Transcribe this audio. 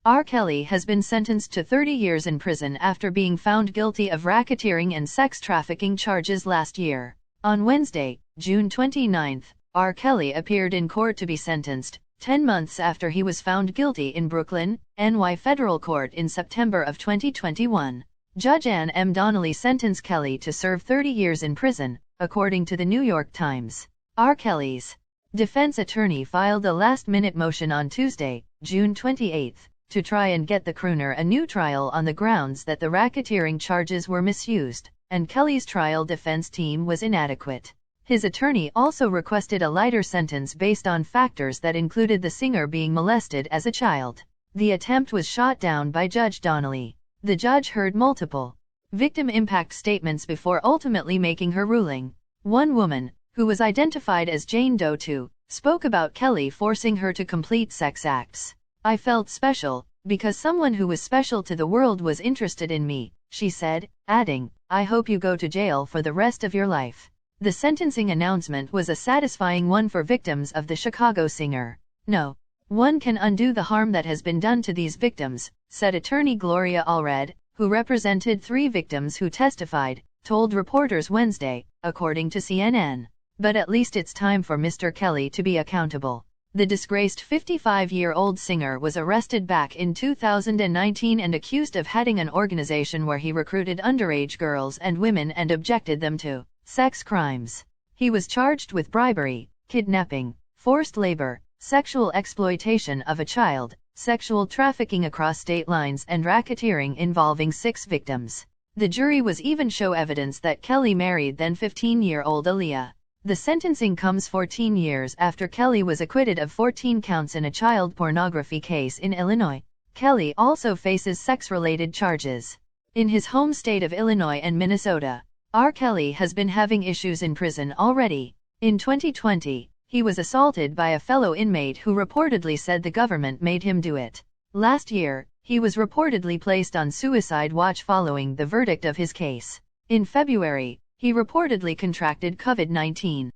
R. Kelly has been sentenced to 30 years in prison after being found guilty of racketeering and sex trafficking charges last year. On Wednesday, June 29, R. Kelly appeared in court to be sentenced, 10 months after he was found guilty in Brooklyn, NY federal court in September of 2021. Judge Ann M. Donnelly sentenced Kelly to serve 30 years in prison, according to the New York Times. R. Kelly's defense attorney filed a last-minute motion on Tuesday, June 28, to try and get the crooner a new trial on the grounds that the racketeering charges were misused, and Kelly's trial defense team was inadequate. His attorney also requested a lighter sentence based on factors that included the singer being molested as a child. The attempt was shot down by Judge Donnelly. The judge heard multiple victim impact statements before ultimately making her ruling. One woman, who was identified as Jane Doe 2, spoke about Kelly forcing her to complete sex acts. "I felt special, because someone who was special to the world was interested in me," she said, adding, "I hope you go to jail for the rest of your life." The sentencing announcement was a satisfying one for victims of the Chicago singer. "No one can undo the harm that has been done to these victims," said attorney Gloria Allred, who represented 3 victims who testified, told reporters Wednesday, according to CNN. "But at least it's time for Mr. Kelly to be accountable." The disgraced 55-year-old singer was arrested back in 2019 and accused of heading an organization where he recruited underage girls and women and objected them to sex crimes. He was charged with bribery, kidnapping, forced labor, sexual exploitation of a child, sexual trafficking across state lines and racketeering involving 6 victims. The jury was even show evidence that Kelly married then 15-year-old Aaliyah. The sentencing comes 14 years after Kelly was acquitted of 14 counts in a child pornography case in Illinois. Kelly also faces sex-related charges in his home state of Illinois and Minnesota. R. Kelly has been having issues in prison already. In 2020, he was assaulted by a fellow inmate who reportedly said the government made him do it. Last year, he was reportedly placed on suicide watch following the verdict of his case. In February, he reportedly contracted COVID-19.